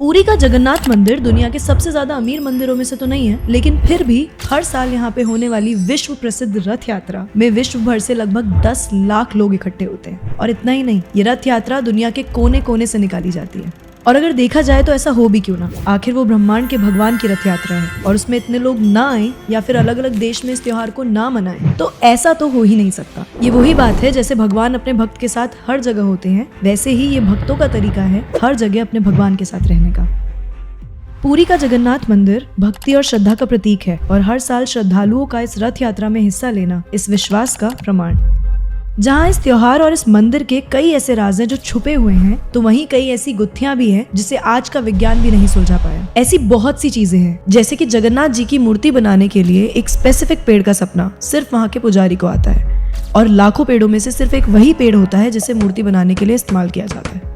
पुरी का जगन्नाथ मंदिर दुनिया के सबसे ज्यादा अमीर मंदिरों में से तो नहीं है, लेकिन फिर भी हर साल यहाँ पे होने वाली विश्व प्रसिद्ध रथ यात्रा में विश्व भर से लगभग 10 लाख लोग इकट्ठे होते हैं। और इतना ही नहीं, ये रथ यात्रा दुनिया के कोने कोने से निकाली जाती है। और अगर देखा जाए तो ऐसा हो भी क्यों ना, आखिर वो ब्रह्मांड के भगवान की रथ यात्रा है और उसमें इतने लोग ना आए या फिर अलग अलग देश में इस त्योहार को ना मनाएं, तो ऐसा तो हो ही नहीं सकता। ये वही बात है, जैसे भगवान अपने भक्त के साथ हर जगह होते हैं, वैसे ही ये भक्तों का तरीका है हर जगह अपने भगवान के साथ रहने का। पुरी का जगन्नाथ मंदिर भक्ति और श्रद्धा का प्रतीक है और हर साल श्रद्धालुओं का इस रथ यात्रा में हिस्सा लेना इस विश्वास का प्रमाण। जहाँ इस त्योहार और इस मंदिर के कई ऐसे राज हैं जो छुपे हुए हैं, तो वहीं कई ऐसी गुत्थियां भी हैं जिसे आज का विज्ञान भी नहीं सुलझा पाया। ऐसी बहुत सी चीजें हैं, जैसे कि जगन्नाथ जी की मूर्ति बनाने के लिए एक स्पेसिफिक पेड़ का सपना सिर्फ वहाँ के पुजारी को आता है और लाखों पेड़ों में से सिर्फ एक वही पेड़ होता है जिसे मूर्ति बनाने के लिए इस्तेमाल किया जाता है।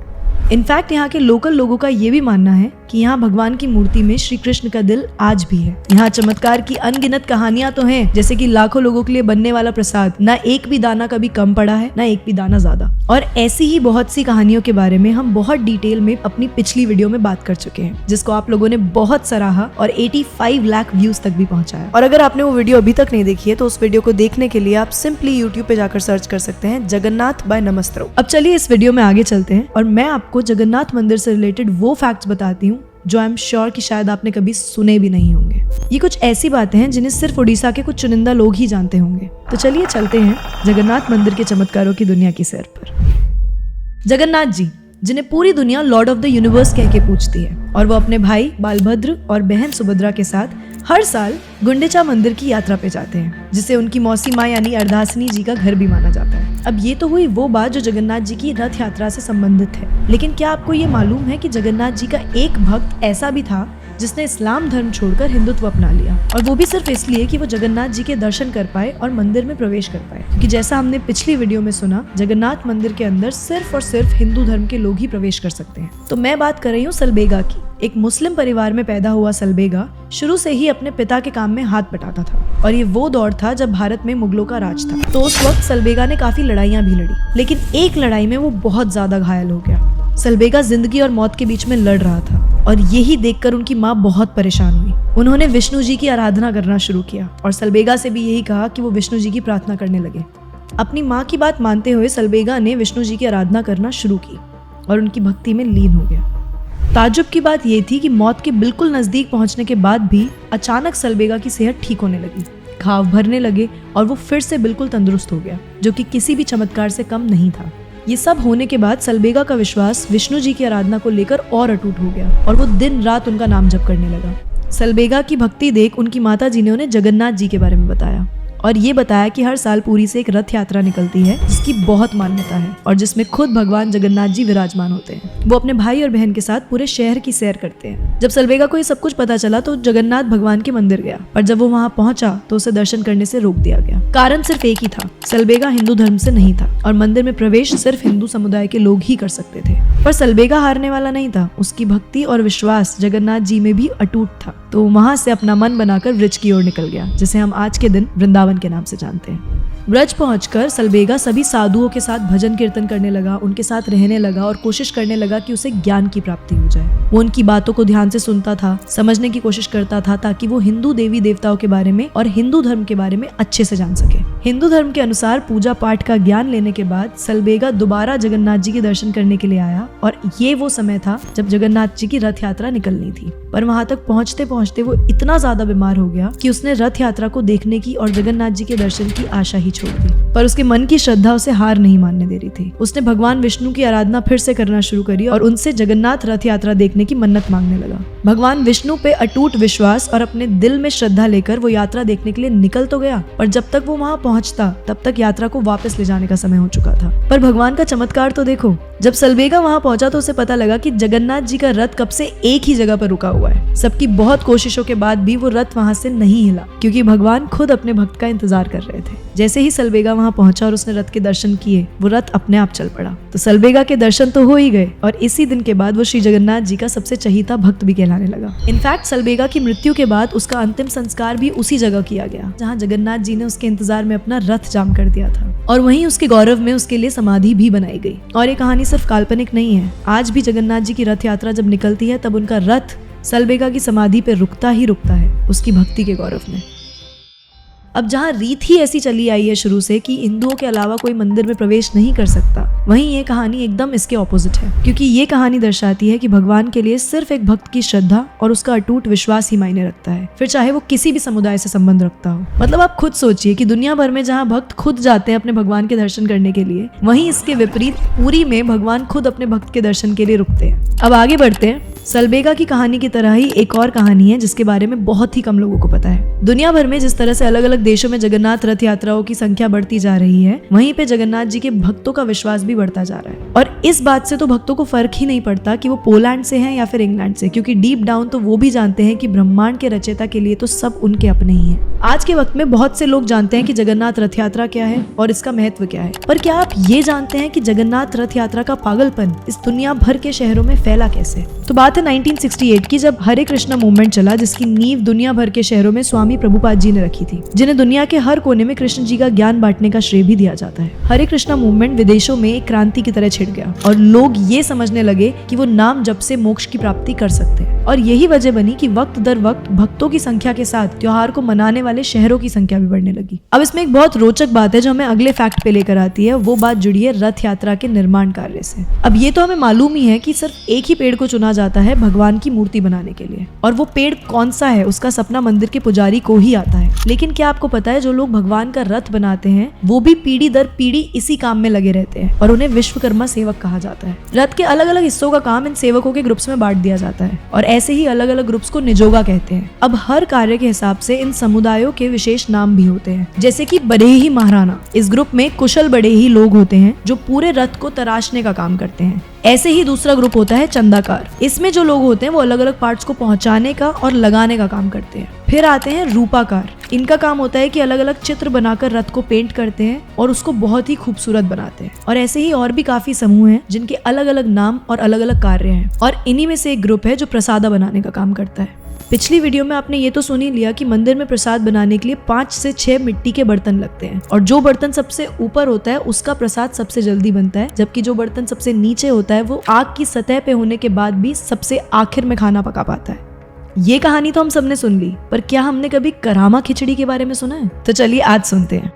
इनफैक्ट यहाँ के लोकल लोगों का ये भी मानना है कि यहाँ भगवान की मूर्ति में श्री कृष्ण का दिल आज भी है। यहाँ चमत्कार की अनगिनत कहानियां तो हैं, जैसे कि लाखों लोगों के लिए बनने वाला प्रसाद ना एक भी दाना कभी कम पड़ा है, ना एक भी दाना ज्यादा। और ऐसी ही बहुत सी कहानियों के बारे में हम बहुत डिटेल में अपनी पिछली वीडियो में बात कर चुके हैं, जिसको आप लोगों ने बहुत सराहा और 85 लाख व्यूज तक भी पहुंचाया। और अगर आपने वो वीडियो अभी तक नहीं देखी है तो उस वीडियो को देखने के लिए आप सिंपली यूट्यूब पे जाकर सर्च कर सकते हैं जगन्नाथ बाय नमस्त्रो। अब चलिए इस वीडियो में आगे चलते हैं और मैं आपको जगन्नाथ मंदिर से रिलेटेड वो फैक्ट्स बताती हूँ जो आई एम श्योर कि शायद आपने कभी सुने भी नहीं होंगे। ये कुछ ऐसी बातें हैं जिन्हें सिर्फ उड़ीसा के कुछ चुनिंदा लोग ही जानते होंगे। तो चलिए चलते हैं जगन्नाथ मंदिर के चमत्कारों की दुनिया की सैर पर। जगन्नाथ जी, जिन्हें पूरी दुनिया लॉर्ड ऑफ द यूनिवर्स कह के पूछती है, और वो अपने भाई बालभद्र और बहन सुभद्रा के साथ हर साल गुंडिचा मंदिर की यात्रा पे जाते हैं, जिसे उनकी मौसी माँ यानी अर्धासिनी जी का घर भी माना जाता है। अब ये तो हुई वो बात जो जगन्नाथ जी की रथ यात्रा से संबंधित है, लेकिन क्या आपको ये मालूम है कि जगन्नाथ जी का एक भक्त ऐसा भी था जिसने इस्लाम धर्म छोड़कर हिंदुत्व अपना लिया, और वो भी सिर्फ इसलिए कि वो जगन्नाथ जी के दर्शन कर पाए और मंदिर में प्रवेश कर पाए। क्योंकि जैसा हमने पिछली वीडियो में सुना, जगन्नाथ मंदिर के अंदर सिर्फ और सिर्फ हिंदू धर्म के लोग ही प्रवेश कर सकते हैं। तो मैं बात कर रही हूँ सलबेगा की। एक मुस्लिम परिवार में पैदा हुआ सलबेगा शुरू से ही अपने पिता के काम में हाथ बटाता था, और ये वो दौर था जब भारत में मुगलों का राज था। तो उस वक्त सलबेगा ने काफी लड़ाइयाँ भी लड़ी, लेकिन एक लड़ाई में वो बहुत ज्यादा घायल हो गया। सलबेगा जिंदगी और मौत के बीच में लड़ रहा था, और यही देखकर उनकी माँ बहुत परेशान हुई। उन्होंने विष्णु जी की आराधना करना शुरू किया और सलबेगा से भी यही कहा कि वो विष्णु जी की प्रार्थना करने लगे। अपनी माँ की बात मानते हुए सलबेगा ने विष्णु जी की आराधना करना शुरू की और उनकी भक्ति में लीन हो गया। ताज्जुब की बात यह थी कि मौत के बिल्कुल नजदीक पहुंचने के बाद भी अचानक सलबेगा की सेहत ठीक होने लगी, घाव भरने लगे और वो फिर से बिल्कुल तंदुरुस्त हो गया, जो कि किसी भी चमत्कार से कम नहीं था। ये सब होने के बाद सलबेगा का विश्वास विष्णु जी की आराधना को लेकर और अटूट हो गया और वो दिन रात उनका नाम जप करने लगा। सलबेगा की भक्ति देख उनकी माता जी ने उन्हें जगन्नाथ जी के बारे में बताया और ये बताया कि हर साल पुरी से एक रथ यात्रा निकलती है जिसकी बहुत मान्यता है और जिसमें खुद भगवान जगन्नाथ जी विराजमान होते हैं। वो अपने भाई और बहन के साथ पूरे शहर की सैर करते हैं। जब सलबेगा को ये सब कुछ पता चला तो जगन्नाथ भगवान के मंदिर गया, और जब वो वहाँ पहुंचा तो उसे दर्शन करने से रोक दिया गया। कारण सिर्फ एक ही था, सलबेगा हिंदू धर्म से नहीं था और मंदिर में प्रवेश सिर्फ हिंदू समुदाय के लोग ही कर सकते थे। पर सलबेगा हारने वाला नहीं था, उसकी भक्ति और विश्वास जगन्नाथ जी में भी अटूट था। तो वहां से अपना मन बनाकर ब्रज की ओर निकल गया, जिसे हम आज के दिन वृंदावन के नाम से जानते हैं। ब्रज पहुंचकर सलबेगा सभी साधुओं के साथ भजन कीर्तन करने लगा, उनके साथ रहने लगा और कोशिश करने लगा कि उसे ज्ञान की प्राप्ति हो जाए। वो उनकी बातों को ध्यान से सुनता था, समझने की कोशिश करता था, ताकि वो हिंदू देवी देवताओं के बारे में और हिंदू धर्म के बारे में अच्छे से जान सके। हिंदू धर्म के अनुसार पूजा पाठ का ज्ञान लेने के बाद सलबेगा दोबारा जगन्नाथ जी के दर्शन करने के लिए आया, और ये वो समय था जब जगन्नाथ जी की रथ यात्रा निकलनी थी। पर वहां तक पहुंचते पहुंचते वो इतना ज्यादा बीमार हो गया कि उसने रथ यात्रा को देखने की और जगन्नाथ जी के दर्शन की आशा ही छोड़ दी। पर उसके मन की श्रद्धा उसे हार नहीं मानने दे रही थी। उसने भगवान विष्णु की आराधना फिर से करना शुरू करी और उनसे जगन्नाथ रथ यात्रा देखने की मन्नत मांगने लगा। भगवान विष्णु पे अटूट विश्वास और अपने दिल में श्रद्धा लेकर वो यात्रा देखने के लिए निकल तो गया, पर जब तक वो वहाँ पहुँचता तब तक यात्रा को वापस ले जाने का समय हो चुका था। पर भगवान का चमत्कार तो देखो, जब सलबेगा वहाँ पहुंचा तो उसे पता लगा कि जगन्नाथ जी का रथ कब से एक ही जगह पर रुका हुआ है। सबकी बहुत कोशिशों के बाद भी वो रथ वहाँ से नहीं हिला, क्योंकि भगवान खुद अपने भक्त का इंतजार कर रहे थे। जैसे जैसे ही सलबेगा वहाँ पहुंचा और उसने रथ के दर्शन किए, वो रथ अपने आप चल पड़ा। तो सलबेगा के दर्शन तो हो ही गए और इसी दिन के बाद वो श्री जगन्नाथ जी का सबसे चहीता भक्त भी कहलाने लगा। इनफैक्ट सलबेगा की मृत्यु के बाद उसका अंतिम संस्कार भी उसी जगह किया गया जहाँ जगन्नाथ जी ने उसके इंतजार में अपना रथ जाम कर दिया था, और वहीं उसके गौरव में उसके लिए समाधि भी बनाई गई। और ये कहानी सिर्फ काल्पनिक नहीं है। आज भी जगन्नाथ जी की रथ यात्रा जब निकलती है तब उनका रथ सलबेगा की समाधि पे रुकता ही रुकता है, उसकी भक्ति के गौरव में। अब जहाँ रीत ही ऐसी चली आई है शुरू से कि हिंदुओं के अलावा कोई मंदिर में प्रवेश नहीं कर सकता, वहीं ये कहानी एकदम इसके ऑपोजिट है, क्योंकि ये कहानी दर्शाती है कि भगवान के लिए सिर्फ एक भक्त की श्रद्धा और उसका अटूट विश्वास ही मायने रखता है, फिर चाहे वो किसी भी समुदाय से संबंध रखता हो। मतलब आप खुद सोचिए कि दुनिया भर में जहाँ भक्त खुद जाते हैं अपने भगवान के दर्शन करने के लिए, वहीं इसके विपरीत पुरी में भगवान खुद अपने भक्त के दर्शन के लिए रुकते हैं। अब आगे बढ़ते हैं। सलबेगा की कहानी की तरह ही एक और कहानी है जिसके बारे में बहुत ही कम लोगों को पता है। दुनिया भर में जिस तरह से अलग अलग देशों में जगन्नाथ रथ यात्राओं की संख्या बढ़ती जा रही है, वहीं पे जगन्नाथ जी के भक्तों का विश्वास भी बढ़ता जा रहा है। और इस बात से तो भक्तों को फर्क ही नहीं पड़ता कि वो पोलैंड से हैं या फिर इंग्लैंड से, क्योंकि डीप डाउन तो वो भी जानते हैं कि ब्रह्मांड के रचयिता के लिए तो सब उनके अपने ही हैं। आज के वक्त में बहुत से लोग जानते हैं कि जगन्नाथ रथ यात्रा क्या है और इसका महत्व क्या है, पर क्या आप ये जानते हैं कि जगन्नाथ रथ यात्रा का पागलपन इस दुनिया भर के शहरों में फैला कैसे? तो बात है 1968 की, जब हरे कृष्णा मूवमेंट चला, जिसकी नींव दुनिया भर के शहरों में स्वामी प्रभुपाद जी ने रखी थी, जिन्हें दुनिया के हर कोने में कृष्ण जी का ज्ञान बांटने का श्रेय भी दिया जाता है। हरे कृष्णा मूवमेंट विदेशों में एक क्रांति की तरह छिड़ गया और लोग ये समझने लगे कि वो नाम जप से मोक्ष की प्राप्ति कर सकते हैं, और यही वजह बनी कि वक्त दर वक्त भक्तों की संख्या के साथ त्योहार को मनाने वाले शहरों की संख्या भी बढ़ने लगी। अब इसमें एक बहुत रोचक बात है जो हमें अगले फैक्ट पे लेकर आती है, वो बात जुड़ी है रथ यात्रा के निर्माण कार्य से। अब ये तो हमें मालूम ही है कि सिर्फ एक ही पेड़ को चुना जाता है भगवान की मूर्ति बनाने के लिए, और वो पेड़ कौन सा है उसका सपना मंदिर के पुजारी को ही आता है। लेकिन क्या आपको पता है जो लोग भगवान का रथ बनाते हैं वो भी पीढ़ी दर पीढ़ी इसी काम में लगे रहते हैं, और उन्हें विश्वकर्मा सेवक कहा जाता है। रथ के अलग अलग हिस्सों का काम इन सेवकों के ग्रुप्स में बांट दिया जाता है, और ऐसे ही अलग अलग ग्रुप्स को निजोगा कहते हैं। अब हर कार्य के हिसाब से इन समुदायों के विशेष नाम भी होते हैं, जैसे कि बड़ेही महाराणा। इस ग्रुप में कुशल बड़ेही लोग होते हैं जो पूरे रथ को तराशने का काम करते हैं। ऐसे ही दूसरा ग्रुप होता है चंदाकार। इसमें जो लोग होते हैं वो अलग अलग पार्ट्स को पहुंचाने का और लगाने का काम करते हैं। फिर आते हैं रूपाकार। इनका काम होता है कि अलग अलग चित्र बनाकर रथ को पेंट करते हैं और उसको बहुत ही खूबसूरत बनाते हैं। और ऐसे ही और भी काफी समूह हैं जिनके अलग अलग नाम और अलग अलग कार्य हैं, और इन्हीं में से एक ग्रुप है जो प्रसादा बनाने का काम करता है। पिछली वीडियो में आपने ये तो सुन ही लिया कि मंदिर में प्रसाद बनाने के लिए 5 से 6 मिट्टी के बर्तन लगते हैं, और जो बर्तन सबसे ऊपर होता है उसका प्रसाद सबसे जल्दी बनता है, जबकि जो बर्तन सबसे नीचे होता है वो आग की सतह पे होने के बाद भी सबसे आखिर में खाना पका पाता है। ये कहानी तो हम सबने सुन ली, पर क्या हमने कभी करामा खिचड़ी के बारे में सुना है? तो चलिए आज सुनते हैं।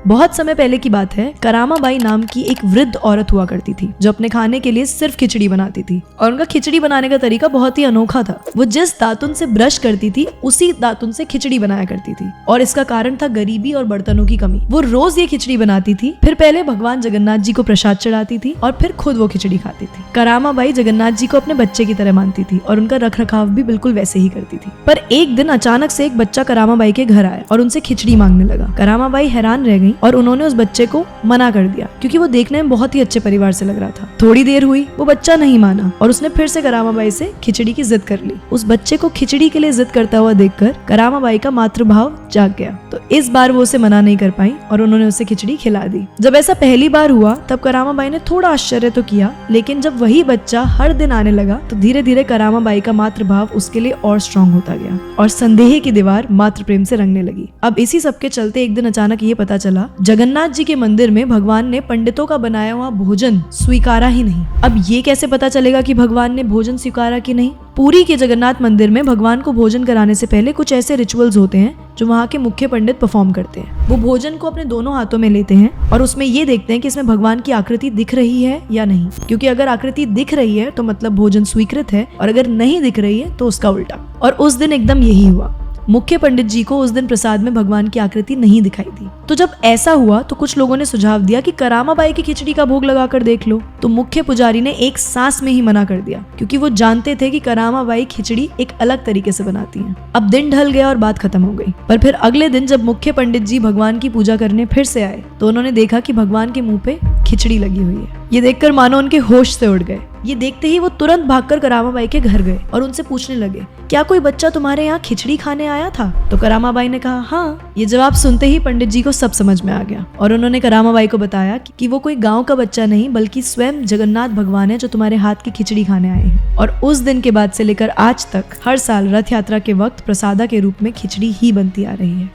बहुत समय पहले की बात है, करामा बाई नाम की एक वृद्ध औरत हुआ करती थी जो अपने खाने के लिए सिर्फ खिचड़ी बनाती थी, और उनका खिचड़ी बनाने का तरीका बहुत ही अनोखा था। वो जिस दातुन से ब्रश करती थी उसी दातुन से खिचड़ी बनाया करती थी, और इसका कारण था गरीबी और बर्तनों की कमी। वो रोज ये खिचड़ी बनाती थी, फिर पहले भगवान जगन्नाथ जी को प्रसाद चढ़ाती थी और फिर खुद वो खिचड़ी खाती थी। करामा बाई जगन्नाथ जी को अपने बच्चे की तरह मानती थी और उनका रख रखाव भी बिल्कुल वैसे ही करती थी। पर एक दिन अचानक से एक बच्चा करामा बाई के घर आया और उनसे खिचड़ी मांगने लगा। करामा बाई हैरान रह गई और उन्होंने उस बच्चे को मना कर दिया, क्योंकि वो देखने में बहुत ही अच्छे परिवार से लग रहा था। थोड़ी देर हुई, वो बच्चा नहीं माना और उसने फिर से करामा बाई से खिचड़ी की जिद कर ली। उस बच्चे को खिचड़ी के लिए जिद करता हुआ देखकर करामा बाई का मातृभाव जाग गया, तो इस बार वो उसे मना नहीं कर पाई और उन्होंने उसे खिचड़ी खिला दी। जब ऐसा पहली बार हुआ तब करामा बाई ने थोड़ा आश्चर्य तो किया, लेकिन जब वही बच्चा हर दिन आने लगा तो धीरे धीरे करामा बाई का मातृभाव उसके लिए और स्ट्रांग होता गया और संदेह की दीवार मातृ प्रेम से रंगने लगी। अब इसी सब के चलते एक दिन अचानक ये पता चला, जगन्नाथ जी के मंदिर में भगवान ने पंडितों का बनाया हुआ भोजन स्वीकारा ही नहीं। अब ये कैसे पता चलेगा कि भगवान ने भोजन स्वीकारा कि नहीं? पुरी के जगन्नाथ मंदिर में भगवान को भोजन कराने से पहले कुछ ऐसे रिचुअल्स होते हैं जो वहाँ के मुख्य पंडित परफॉर्म करते हैं। वो भोजन को अपने दोनों हाथों में लेते हैं और उसमें ये देखते हैं कि इसमें भगवान की आकृति दिख रही है या नहीं, क्योंकि अगर आकृति दिख रही है तो मतलब भोजन स्वीकृत है, और अगर नहीं दिख रही है तो उसका उल्टा। और उस दिन एकदम यही हुआ। मुख्य पंडित जी को उस दिन प्रसाद में भगवान की आकृति नहीं दिखाई दी। तो जब ऐसा हुआ तो कुछ लोगों ने सुझाव दिया कि करामा बाई की खिचड़ी का भोग लगाकर देख लो। तो मुख्य पुजारी ने एक सांस में ही मना कर दिया, क्योंकि वो जानते थे कि करामा बाई खिचड़ी एक अलग तरीके से बनाती हैं। अब दिन ढल गया और बात खत्म हो गई। पर फिर अगले दिन जब मुख्य पंडित जी भगवान की पूजा करने फिर से आए तो उन्होंने देखा कि भगवान के मुंह पे खिचड़ी लगी हुई है। ये देखकर मानो उनके होश से उड़ गए। ये देखते ही वो तुरंत भागकर करामाबाई के घर गए और उनसे पूछने लगे, क्या कोई बच्चा तुम्हारे यहाँ खिचड़ी खाने आया था? तो करामाबाई ने कहा हाँ। ये जवाब सुनते ही पंडित जी को सब समझ में आ गया और उन्होंने करामाबाई को बताया कि वो कोई गाँव का बच्चा नहीं बल्कि स्वयं जगन्नाथ भगवान है जो तुम्हारे हाथ की खिचड़ी खाने आए हैं। और उस दिन के बाद से लेकर आज तक हर साल रथ यात्रा के वक्त प्रसादा के रूप में खिचड़ी ही बनती आ रही है।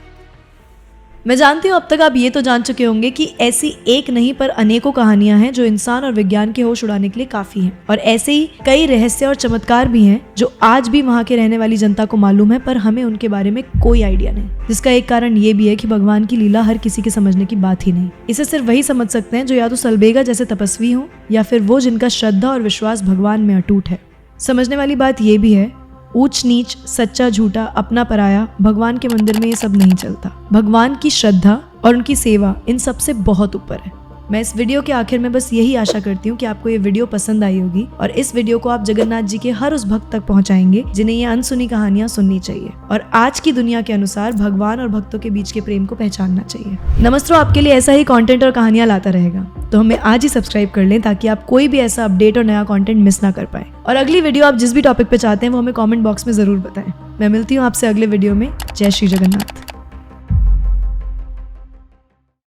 मैं जानती हूँ अब तक आप ये तो जान चुके होंगे कि ऐसी एक नहीं पर अनेकों कहानियां हैं जो इंसान और विज्ञान के होश उड़ाने के लिए काफी हैं, और ऐसे ही कई रहस्य और चमत्कार भी हैं जो आज भी वहाँ के रहने वाली जनता को मालूम है, पर हमें उनके बारे में कोई आइडिया नहीं। जिसका एक कारण ये भी है कि भगवान की लीला हर किसी के समझने की बात ही नहीं। इसे सिर्फ वही समझ सकते हैं जो या तो सलबेगा जैसे तपस्वी हो या फिर वो जिनका श्रद्धा और विश्वास भगवान में अटूट है। समझने वाली बात ये भी है, ऊंच नीच, सच्चा झूठा, अपना पराया, भगवान के मंदिर में ये सब नहीं चलता। भगवान की श्रद्धा और उनकी सेवा इन सब से बहुत ऊपर है। मैं इस वीडियो के आखिर में बस यही आशा करती हूँ कि आपको ये वीडियो पसंद आई होगी और इस वीडियो को आप जगन्नाथ जी के हर उस भक्त तक पहुंचाएंगे जिन्हें ये अनसुनी कहानियां सुननी चाहिए और आज की दुनिया के अनुसार भगवान और भक्तों के बीच के प्रेम को पहचानना चाहिए। नमस्ते, आपके लिए ऐसा ही कंटेंट और कहानियां लाता रहेगा, तो हमें आज ही सब्सक्राइब कर लें ताकि आप कोई भी ऐसा अपडेट और नया कंटेंट मिस ना कर पाए। और अगली वीडियो आप जिस भी टॉपिक पे चाहते हैं वो हमें कमेंट बॉक्स में जरूर बताएं। मैं मिलती हूँ आपसे अगले वीडियो में। जय श्री जगन्नाथ।